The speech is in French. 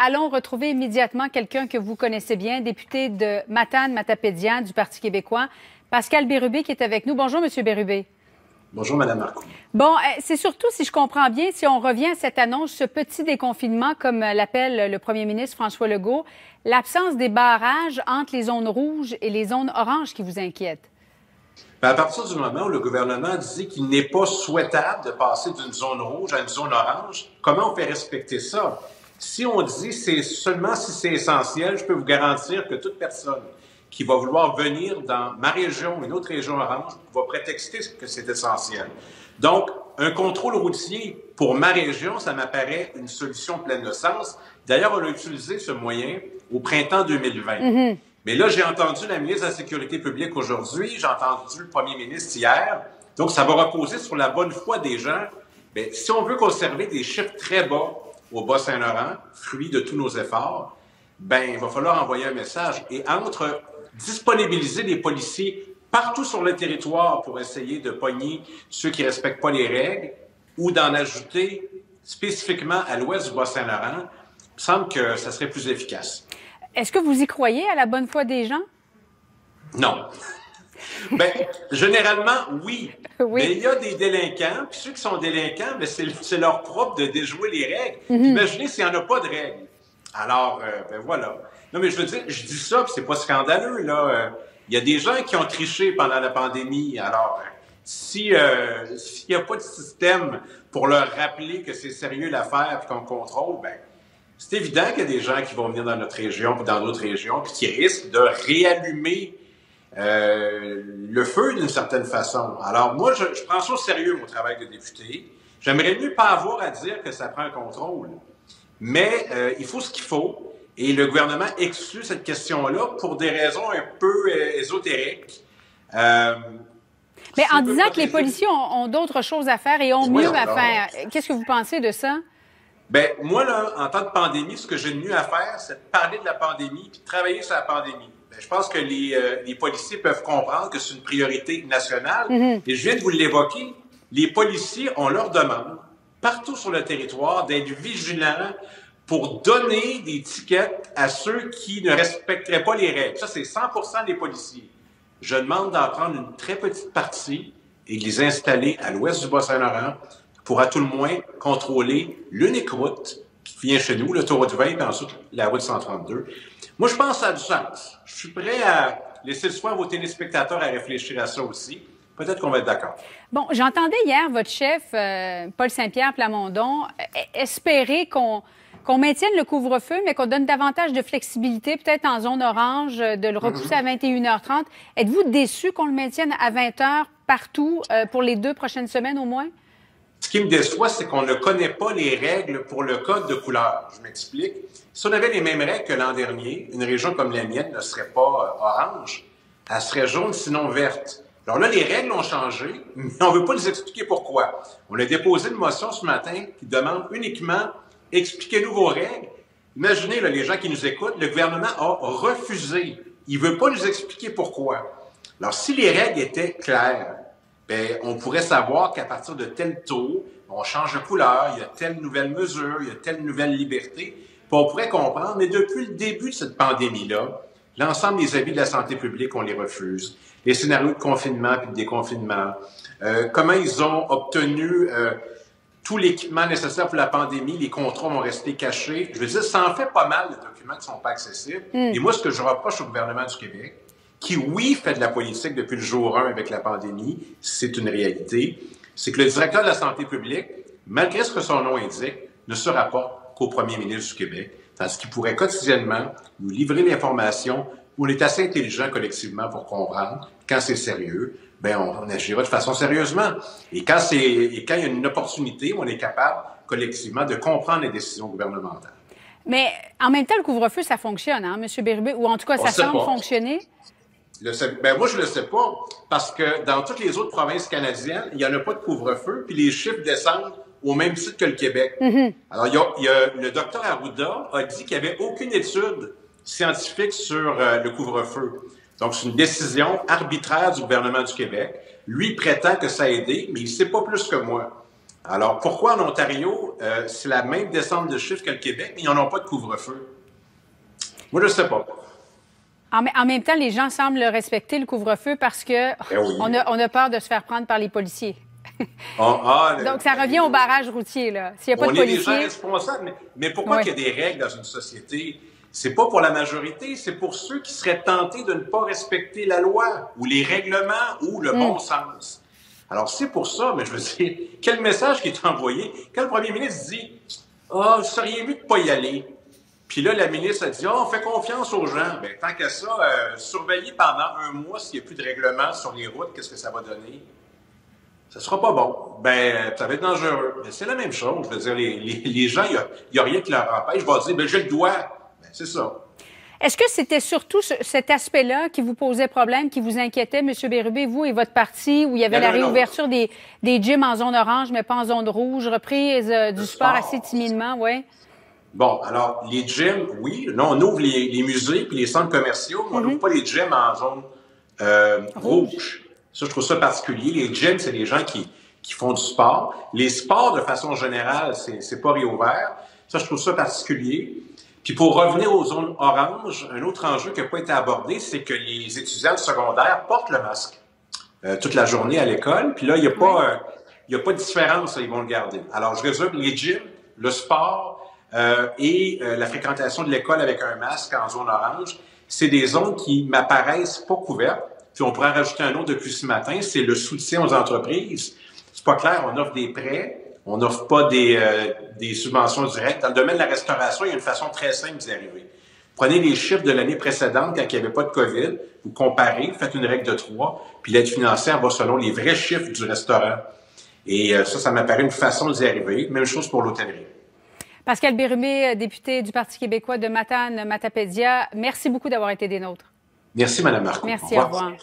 allons retrouver immédiatement quelqu'un que vous connaissez bien, député de Matane-Matapédia du Parti québécois, Pascal Bérubé, qui est avec nous. Bonjour, Monsieur Bérubé. Bonjour, Mme Marcoux. Bon, c'est surtout, si je comprends bien, si on revient à cette annonce, ce petit déconfinement, comme l'appelle le premier ministre François Legault, l'absence des barrages entre les zones rouges et les zones oranges qui vous inquiète. Bien, à partir du moment où le gouvernement dit qu'il n'est pas souhaitable de passer d'une zone rouge à une zone orange, comment on fait respecter ça? Si on dit c'est seulement si c'est essentiel, je peux vous garantir que toute personne qui va vouloir venir dans ma région, une autre région orange, va prétexter que c'est essentiel. Donc, un contrôle routier pour ma région, ça m'apparaît une solution pleine de sens. D'ailleurs, on a utilisé ce moyen au printemps 2020. Mm-hmm. Mais là, j'ai entendu la ministre de la Sécurité publique aujourd'hui, j'ai entendu le premier ministre hier. Donc, ça va reposer sur la bonne foi des gens. Bien, si on veut conserver des chiffres très bas au Bas-Saint-Laurent, fruit de tous nos efforts, bien, il va falloir envoyer un message. Et entre disponibiliser des policiers partout sur le territoire pour essayer de pogner ceux qui ne respectent pas les règles ou d'en ajouter spécifiquement à l'ouest du Bas-Saint-Laurent, il me semble que ça serait plus efficace. Est-ce que vous y croyez à la bonne foi des gens? Non. Bien, généralement, oui. Mais il y a des délinquants, puis ceux qui sont délinquants, bien, c'est leur propre de déjouer les règles. Mm-hmm. Imaginez s'il n'y en a pas de règles. Alors, ben voilà. Non, mais je veux dire, je dis ça, puis c'est pas scandaleux, là. Il y a des gens qui ont triché pendant la pandémie. Alors, s'il n'y a pas de système pour leur rappeler que c'est sérieux l'affaire puis qu'on contrôle, ben c'est évident qu'il y a des gens qui vont venir dans notre région puis dans d'autres régions puis qui risquent de réallumer le feu d'une certaine façon. Alors, moi, je prends ça au sérieux, mon travail de député. J'aimerais mieux pas avoir à dire que ça prend un contrôle. Mais il faut ce qu'il faut. Et le gouvernement exclut cette question-là pour des raisons un peu ésotériques. Mais en disant que les policiers ont d'autres choses à faire et ont mieux à faire, qu'est-ce que vous pensez de ça? Bien, moi, là, en temps de pandémie, ce que j'ai de mieux à faire, c'est de parler de la pandémie puis de travailler sur la pandémie. Bien, je pense que les policiers peuvent comprendre que c'est une priorité nationale. Mm-hmm. Et je viens de vous l'évoquer. Les policiers, on leur demande, partout sur le territoire, d'être vigilants pour donner des tickets à ceux qui ne respecteraient pas les règles. Ça, c'est 100% des policiers. Je demande d'en prendre une très petite partie et de les installer à l'ouest du Bas-Saint-Laurent pour, à tout le moins, contrôler l'unique route qui vient chez nous, l'autoroute 20, puis ensuite la route 132. Moi, je pense que ça a du sens. Je suis prêt à laisser le soin à vos téléspectateurs à réfléchir à ça aussi. Peut-être qu'on va être d'accord. Bon, j'entendais hier votre chef, Paul Saint-Pierre Plamondon, espérer qu'on maintienne le couvre-feu, mais qu'on donne davantage de flexibilité, peut-être en zone orange, de le repousser à 21h30. Êtes-vous déçu qu'on le maintienne à 20h partout pour les 2 prochaines semaines au moins? Ce qui me déçoit, c'est qu'on ne connaît pas les règles pour le code de couleur. Je m'explique. Si on avait les mêmes règles que l'an dernier, une région comme la mienne ne serait pas orange, elle serait jaune, sinon verte. Alors là, les règles ont changé, mais on ne veut pas nous expliquer pourquoi. On a déposé une motion ce matin qui demande uniquement « Expliquez-nous vos règles ». Imaginez, là, les gens qui nous écoutent, le gouvernement a refusé. Il ne veut pas nous expliquer pourquoi. Alors, si les règles étaient claires, bien, on pourrait savoir qu'à partir de tel taux, on change de couleur, il y a telle nouvelle mesure, il y a telle nouvelle liberté, puis on pourrait comprendre. Mais depuis le début de cette pandémie-là, l'ensemble des avis de la santé publique, on les refuse. Les scénarios de confinement puis de déconfinement, comment ils ont obtenu tout l'équipement nécessaire pour la pandémie, les contrats vont rester cachés. Je veux dire, ça en fait pas mal de documents qui ne sont pas accessibles. Et moi, ce que je reproche au gouvernement du Québec, qui, oui, fait de la politique depuis le jour 1 avec la pandémie, c'est une réalité, c'est que le directeur de la santé publique, malgré ce que son nom indique, ne se rapporte qu'au premier ministre du Québec, parce qu'il pourrait quotidiennement nous livrer l'information où on est assez intelligent collectivement pour comprendre quand c'est sérieux, bien, on agira de façon sérieusement. Et quand il y a une opportunité, on est capable collectivement de comprendre les décisions gouvernementales. Mais en même temps, le couvre-feu, ça fonctionne, hein, M. Bérubé? Ou en tout cas, ça semble fonctionner? Ben moi, je ne le sais pas, parce que dans toutes les autres provinces canadiennes, il n'y en a pas de couvre-feu, puis les chiffres descendent au même titre que le Québec. Mm-hmm. Alors, le docteur Arruda a dit qu'il n'y avait aucune étude scientifique sur le couvre-feu. Donc, c'est une décision arbitraire du gouvernement du Québec. Lui prétend que ça a aidé, mais il ne sait pas plus que moi. Alors, pourquoi en Ontario, c'est la même descente de chiffres que le Québec, mais ils n'en ont pas de couvre-feu? Moi, je ne sais pas. En même temps, les gens semblent respecter le couvre-feu parce que Oui. on a peur de se faire prendre par les policiers. Donc, ça revient au barrage routier, là. S'il n'y a pas de policiers... On est des gens responsables, mais pourquoi Oui. qu'il y a des règles dans une société? C'est pas pour la majorité, c'est pour ceux qui seraient tentés de ne pas respecter la loi, ou les règlements, ou le bon sens. Alors, c'est pour ça, mais je veux dire, quel message qui est envoyé? Quand le premier ministre dit « Ah, vous seriez mieux de pas y aller », puis là, la ministre a dit « Ah, on fait confiance aux gens. » Bien, tant qu'à ça, surveiller pendant un mois s'il n'y a plus de règlement sur les routes, qu'est-ce que ça va donner? Ça sera pas bon. Ben, ça va être dangereux. Mais c'est la même chose. Je veux dire, les gens, il y a rien qui leur empêche. Je vais dire, ben, j'ai le droit. Ben, c'est ça. Est-ce que c'était surtout cet aspect-là qui vous posait problème, qui vous inquiétait, M. Bérubé, vous et votre parti, où il y avait la réouverture des gyms en zone orange, mais pas en zone rouge, reprise du sport assez timidement, oui? Bon, alors, les gyms, oui. Là, on ouvre les musées puis les centres commerciaux, mais on n'ouvre pas les gyms en zone rouge. Ça, je trouve ça particulier. Les gyms, c'est les gens qui font du sport. Les sports, de façon générale, c'est pas réouvert. Ça, je trouve ça particulier. Puis pour revenir aux zones oranges, un autre enjeu qui n'a pas été abordé, c'est que les étudiants secondaires portent le masque toute la journée à l'école. Puis là, il n'y a pas de différence, ils vont le garder. Alors, je résume, les gyms, le sport et la fréquentation de l'école avec un masque en zone orange, c'est des zones qui m'apparaissent pas couvertes. Puis on pourrait en rajouter un autre depuis ce matin, c'est le soutien aux entreprises. C'est pas clair, on offre des prêts, on n'offre pas des subventions directes. Dans le domaine de la restauration, il y a une façon très simple d'y arriver. Prenez les chiffres de l'année précédente, quand il n'y avait pas de COVID, vous comparez, faites une règle de 3, puis l'aide financière va selon les vrais chiffres du restaurant. Et ça m'apparaît une façon d'y arriver. Même chose pour l'hôtellerie. Pascal Bérubé, député du Parti québécois de Matane-Matapédia, merci beaucoup d'avoir été des nôtres. Merci, Mme Marcoux. Merci, au revoir.